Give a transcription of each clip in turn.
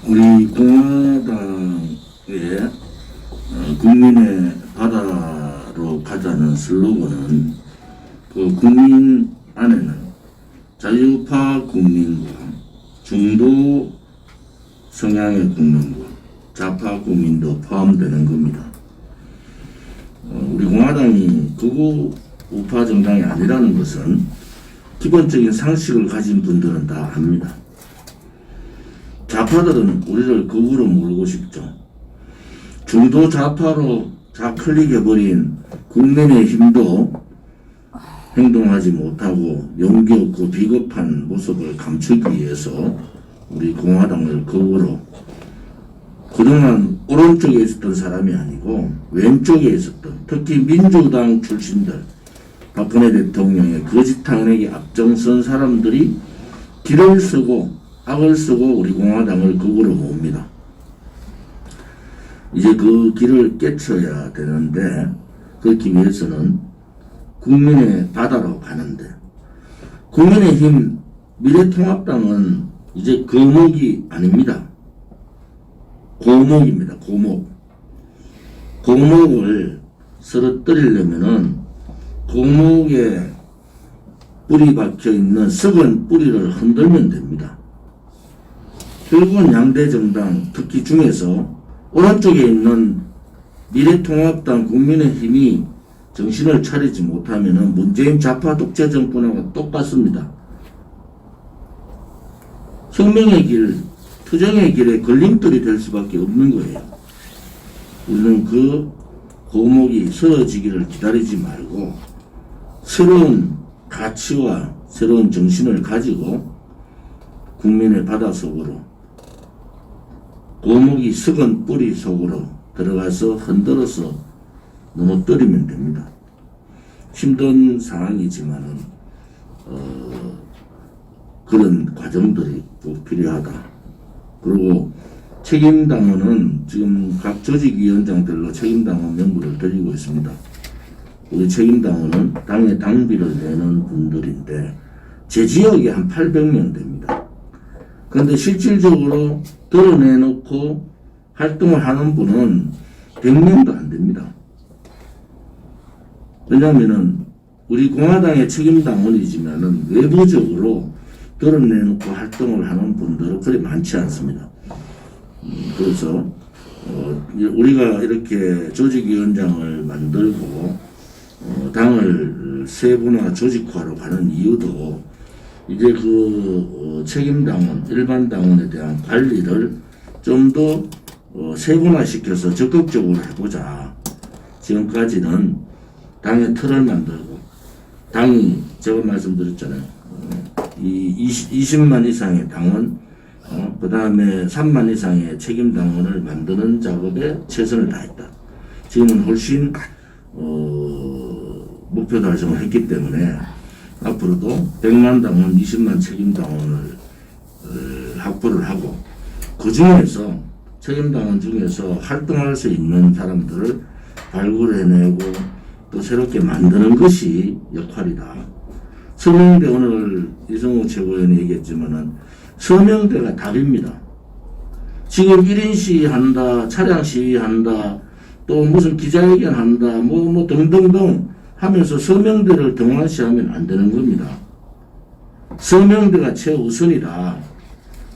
우리 공화당의 국민의 바다로 가자는 슬로건은 그 국민 안에는 자유파 국민과 중도 성향의 국민과 좌파 국민도 포함되는 겁니다. 우리 공화당이 극우 우파 정당이 아니라는 것은 기본적인 상식을 가진 분들은 다 압니다. 좌파들은 우리를 극우로 몰고 싶죠. 중도 좌파로 좌클릭해버린 국민의힘도 행동하지 못하고 용기 없고 비겁한 모습을 감추기 위해서 우리 공화당을 극우로 그동안 오른쪽에 있었던 사람이 아니고 왼쪽에 있었던 특히 민주당 출신들 박근혜 대통령의 거짓 탄핵에 앞장선 사람들이 길을 쓰고 악을 쓰고 우리 공화당을 극우로 모읍니다. 이제 그 길을 깨쳐야 되는데 그렇기 위해서는 국민의 바다로 가는데 국민의힘 미래통합당은 이제 거목이 아닙니다. 고목입니다. 고목. 고목을 쓰러뜨리려면은 고목에 뿌리 박혀있는 썩은 뿌리를 흔들면 됩니다. 결국은 양대 정당 특히 중에서 오른쪽에 있는 미래통합당 국민의힘이 정신을 차리지 못하면은 문재인 좌파 독재 정권하고 똑같습니다. 혁명의 길, 투쟁의 길에 걸림돌이 될 수밖에 없는 거예요. 우리는 그 고목이 쓰러지기를 기다리지 말고 새로운 가치와 새로운 정신을 가지고 국민의 바다 속으로 고목이 썩은 뿌리 속으로 들어가서 흔들어서 넘어뜨리면 됩니다. 힘든 상황이지만은 그런 과정들이 꼭 필요하다. 그리고 책임당원은 지금 각 조직위원장들로 책임당원 명부를 드리고 있습니다. 우리 책임당원은 당의 당비를 내는 분들인데 제 지역에 한 800명 됩니다. 그런데 실질적으로 드러내놓고 활동을 하는 분은 100명도 안 됩니다. 왜냐하면은 우리 공화당의 책임당원이지만은 외부적으로 드러내놓고 활동을 하는 분들은 그리 많지 않습니다. 그래서 우리가 이렇게 조직위원장을 만들고 당을 세분화 조직화로 가는 이유도 이제 그 책임당원, 일반 당원에 대한 관리를 좀 더 세분화시켜서 적극적으로 해보자. 지금까지는 당의 틀을 만들고 당이 제가 말씀드렸잖아요. 이 20만 이상의 당원, 그 다음에 3만 이상의 책임당원을 만드는 작업에 최선을 다했다. 지금은 훨씬 목표 달성을 했기 때문에 앞으로도 100만 당원, 20만 책임당원을 확보를 하고 그 중에서 책임당원 중에서 활동할 수 있는 사람들을 발굴해내고 또 새롭게 만드는 것이 역할이다. 서명대 오늘 이성우 최고위원이 얘기했지만은 서명대가 답입니다. 지금 1인 시위한다, 차량 시위한다, 또 무슨 기자회견 한다, 뭐 등등등 하면서 서명대를 등한시하면 안 되는 겁니다. 서명대가 최우선이다.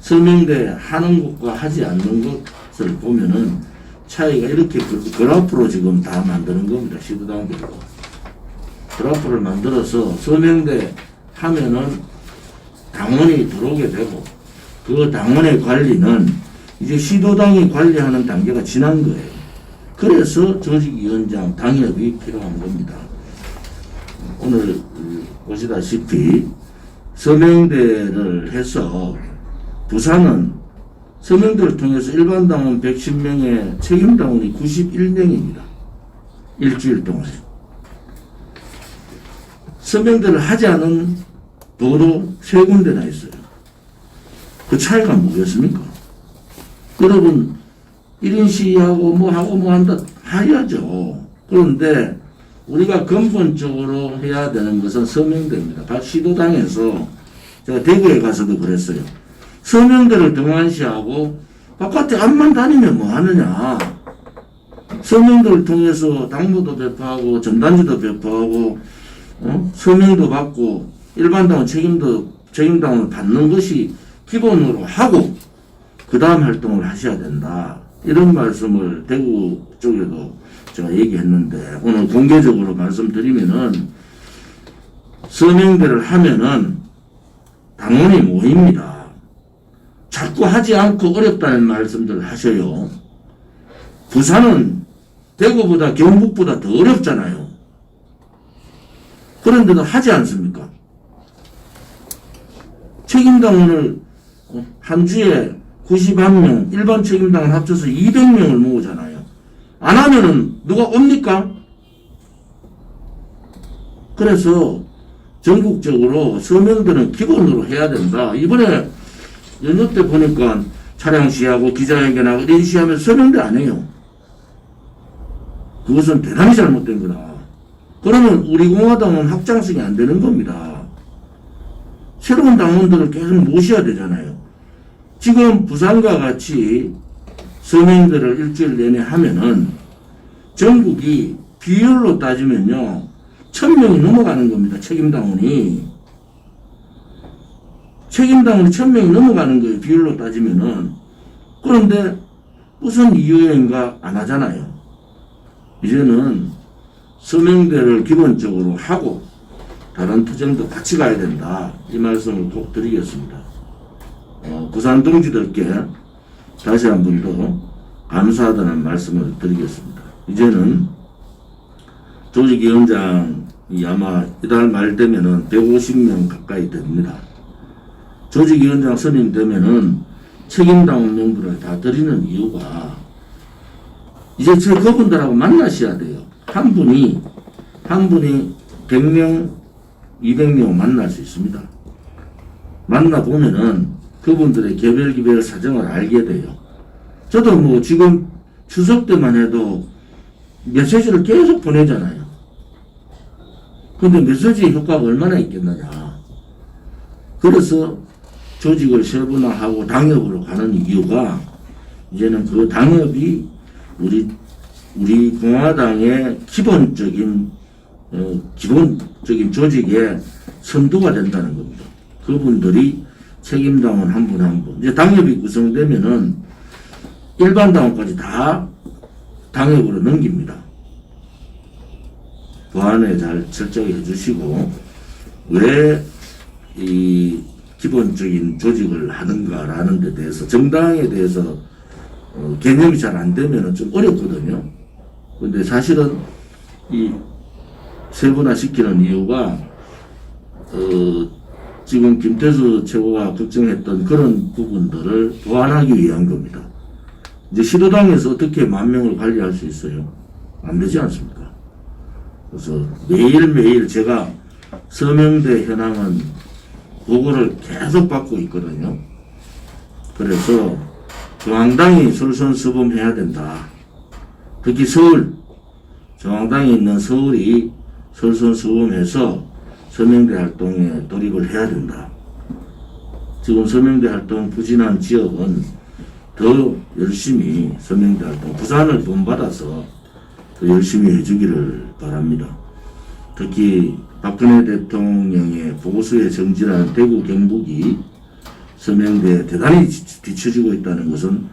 서명대 하는 것과 하지 않는 것을 보면은 차이가 이렇게 그래프로 지금 다 만드는 겁니다. 시도 단계로. 그래프를 만들어서 서명대 하면은 당원이 들어오게 되고 그 당원의 관리는 이제 시도당이 관리하는 단계가 지난 거예요. 그래서 조직위원장 당협이 필요한 겁니다. 오늘 보시다시피 서명대를 해서 부산은 서명대를 통해서 일반 당원 110명에 책임당원이 91명입니다. 일주일 동안. 서명대를 하지 않은 도로 3군데나 있어요. 그 차이가 뭐겠습니까? 여러분 1인 시위하고 뭐 한다 해야죠. 그런데 우리가 근본적으로 해야 되는 것은 서명대입니다. 시도당에서 제가 대구에 가서도 그랬어요. 서명대를 등한시하고 바깥에 앞만 다니면 뭐 하느냐. 서명들을 통해서 당무도 배포하고 전단지도 배포하고 서명도 받고 일반당원 책임당원을 받는 것이 기본으로 하고 그 다음 활동을 하셔야 된다. 이런 말씀을 대구 쪽에도 제가 얘기했는데 오늘 공개적으로 말씀드리면은 서명대를 하면은 당원이 모입니다. 자꾸 하지 않고 어렵다는 말씀들을 하셔요. 부산은 대구보다 경북보다 더 어렵잖아요. 그런데도 하지 않습니까? 책임당원을 한 주에 91명, 일반 책임당원 합쳐서 200명을 모으잖아요. 안 하면은 누가 옵니까? 그래서 전국적으로 서명들은 기본으로 해야 된다. 이번에 연휴 때 보니까 차량 시하고 기자회견하고 이런 시하면서 서명대 안 해요. 그것은 대단히 잘못된 거다. 그러면 우리 공화당은 확장성이 안 되는 겁니다. 새로운 당원들을 계속 모셔야 되잖아요. 지금 부산과 같이 서명대를 일주일 내내 하면은 전국이 비율로 따지면요 1000명이 넘어가는 겁니다. 책임당원이 1000명이 넘어가는 거예요. 비율로 따지면은. 그런데 무슨 이유인가 안 하잖아요. 이제는 서명대를 기본적으로 하고 다른 투쟁도 같이 가야 된다. 이 말씀을 꼭 드리겠습니다. 부산 동지들께 다시 한 번 더 감사하다는 말씀을 드리겠습니다. 이제는 조직위원장이 아마 이달 말 되면은 150명 가까이 됩니다. 조직위원장 선임되면은 책임당원 명부를 다 드리는 이유가 이제 그분들하고 만나셔야 돼요. 한 분이 100명, 200명 만날 수 있습니다. 만나보면은 그분들의 개별 사정을 알게 돼요. 저도 뭐 지금 추석 때만 해도 메시지를 계속 보내잖아요. 근데 메시지 효과가 얼마나 있겠느냐. 그래서 조직을 세분화하고 당협으로 가는 이유가 이제는 그 당협이 우리 공화당의 기본적인 조직의 선두가 된다는 겁니다. 그분들이 책임당원 한 분 한 분. 이제 당협이 구성되면은 일반 당원까지 다 당협으로 넘깁니다. 보안에 잘 철저히 해주시고 왜 이 기본적인 조직을 하는가라는 데 대해서 정당에 대해서 개념이 잘 안 되면 좀 어렵거든요. 근데 사실은 이 세분화 시키는 이유가 지금 김태수 최고가 걱정했던 그런 부분들을 보완하기 위한 겁니다. 이제 시도당에서 어떻게 10,000명을 관리할 수 있어요? 안 되지 않습니까? 그래서 매일매일 제가 서명대 현황은 보고를 계속 받고 있거든요. 그래서 중앙당이 솔선수범해야 된다. 특히 서울, 중앙당에 있는 서울이 솔선수범해서 서명대 활동에 돌입을 해야 된다. 지금 서명대 활동 부진한 지역은 더 열심히 서명대 활동, 부산을 본받아서 더 열심히 해주기를 바랍니다. 특히 박근혜 대통령의 보수의 정지라는 대구 경북이 서명대에 대단히 뒤처지고 있다는 것은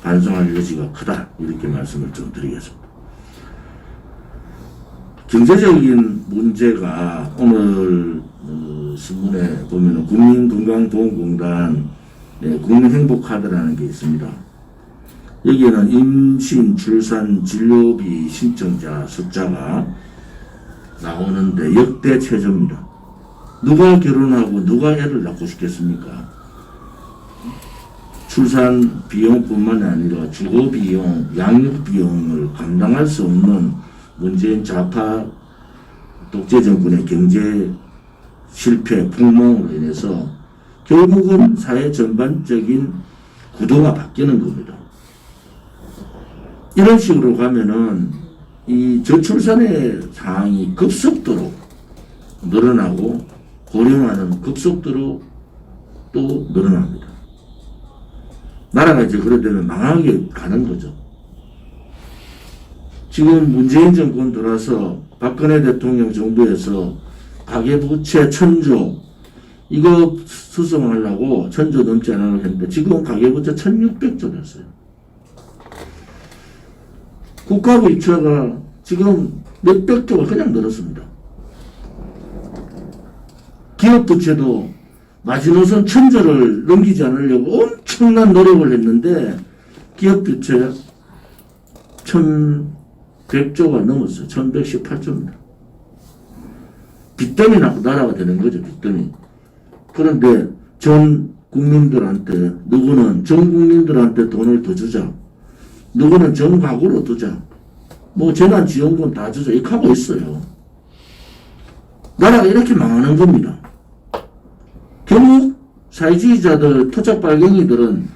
반성할 여지가 크다. 이렇게 말씀을 좀 드리겠습니다. 경제적인 문제가 오늘 신문에 보면 국민건강보험공단 국민행복카드라는 게 있습니다. 여기에는 임신, 출산, 진료비 신청자 숫자가 나오는데 역대 최저입니다. 누가 결혼하고 누가 애를 낳고 싶겠습니까? 출산 비용뿐만 아니라 주거 비용, 양육 비용을 감당할 수 없는 문재인 좌파 독재 정권의 경제 실패, 폭망으로 인해서 결국은 사회 전반적인 구도가 바뀌는 겁니다. 이런 식으로 가면은 이 저출산의 상황이 급속도로 늘어나고 고령화는 급속도로 또 늘어납니다. 나라가 이제 그래 되면 망하게 가는 거죠. 지금 문재인 정권 들어서 박근혜 대통령 정부에서 가계부채 1000조 이거 수성하려고 1000조 넘지 않으려고 했는데 지금 가계부채 1600조 됐어요. 국가부채가 지금 몇백 조가 그냥 늘었습니다. 기업부채도 마지노선 1000조를 넘기지 않으려고 엄청난 노력을 했는데 기업부채 1100조가 넘었어요. 1118조입니다. 빚더미 나라가 되는 거죠. 빚더미. 그런데 전 국민들한테 누구는 전 국민들한테 돈을 더 주자. 누구는 전 가구로 두자. 뭐 재난지원금 다 주자. 이렇게 하고 있어요. 나라가 이렇게 망하는 겁니다. 결국 사회주의자들, 토착 빨갱이들은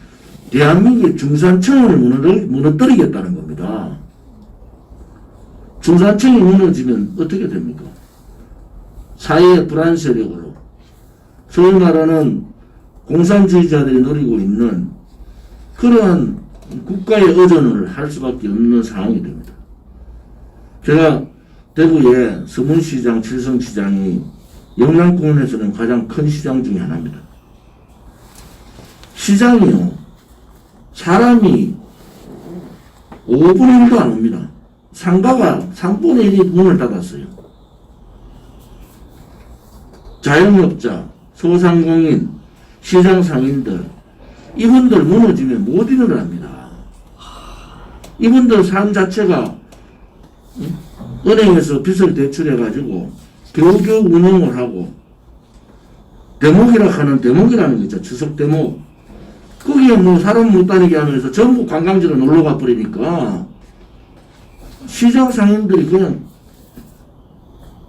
대한민국의 중산층을 무너뜨리겠다는 겁니다. 중산층이 무너지면 어떻게 됩니까? 사회의 불안 세력으로 소위 말하는 공산주의자들이 노리고 있는 그러한 국가의 의존을 할 수밖에 없는 상황이 됩니다. 제가 대구의 서문시장, 칠성시장이 영남권에서는 가장 큰 시장 중에 하나입니다. 시장이요, 사람이 5분의 1도 안 옵니다. 상가가 3분의 1이 문을 닫았어요. 자영업자, 소상공인, 시장 상인들, 이분들 무너지면 못 일어납니다. 이분들 삶 자체가 은행에서 빚을 대출해가지고 겨우겨우 운영을 하고 대목이라 하는 대목이라는 거 있죠. 추석 대목. 거기에 뭐 사람 못 다니게 하면서 전부 관광지로 놀러 가버리니까 시장 상인들이 그냥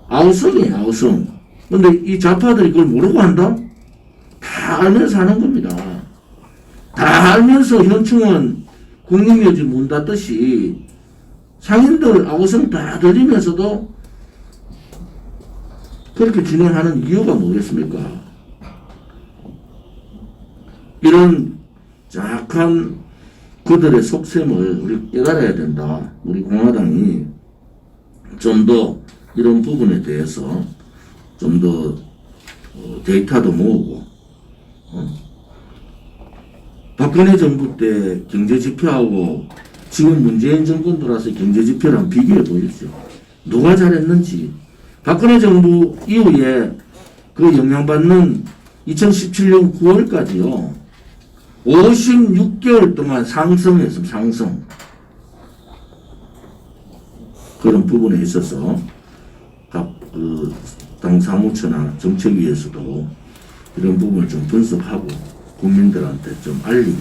아우성이에요. 아우성. 근데 이 좌파들이 그걸 모르고 한다? 다 알면서 하는 겁니다. 다 알면서 현충원 국립묘지 문 닫듯이 상인들 아우성 다 들리면서도 그렇게 진행하는 이유가 뭐겠습니까? 이런 약한 그들의 속셈을 우리 깨달아야 된다. 우리 공화당이 좀 더 이런 부분에 대해서 좀 더 데이터도 모으고 박근혜 정부 때 경제지표하고 지금 문재인 정권 들어와서 경제지표랑 비교해 보십시오. 누가 잘했는지. 박근혜 정부 이후에 그 영향받는 2017년 9월까지요. 56개월 동안 상승했습니다. 상승. 그런 부분에 있어서 각 당 사무처나 정책위에서도 이런 부분을 좀 분석하고 국민들한테 좀 알리고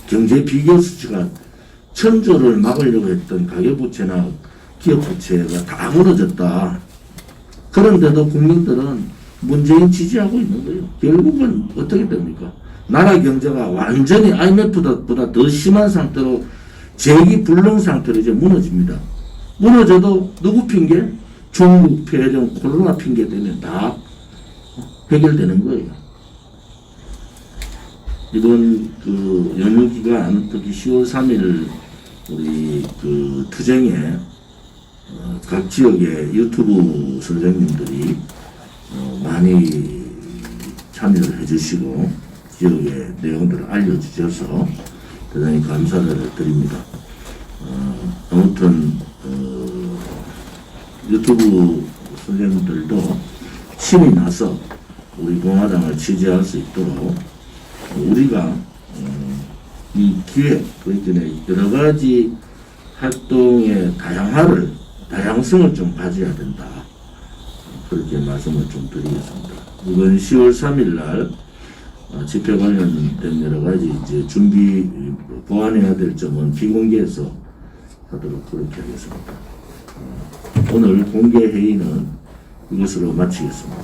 경제 비교 수치가 1000조를 막으려고 했던 가계부채나 기업부채가 다 무너졌다. 그런데도 국민들은 문재인 지지하고 있는 거예요. 결국은 어떻게 됩니까? 나라 경제가 완전히 IMF보다 더 심한 상태로 재기불능 상태로 이제 무너집니다. 무너져도 누구 핑계? 중국 폐렴, 코로나 핑계 되면 다 해결되는 거예요. 이번 그 연휴 기간, 특히 10월 3일 우리 그 투쟁에 각 지역의 유튜브 선생님들이 많이 참여를 해주시고 지역의 내용들을 알려주셔서 대단히 감사를 드립니다. 아무튼 유튜브 선생님들도 힘이 나서 우리 공화당을 지지할 수 있도록 우리가 이 기획, 그러니까 여러 가지 활동의 다양성을 좀 가져야 된다. 그렇게 말씀을 좀 드리겠습니다. 이번 10월 3일 날 집회 관련된 여러 가지 이제 보완해야 될 점은 비공개해서 하도록 그렇게 하겠습니다. 오늘 공개 회의는 이것으로 마치겠습니다.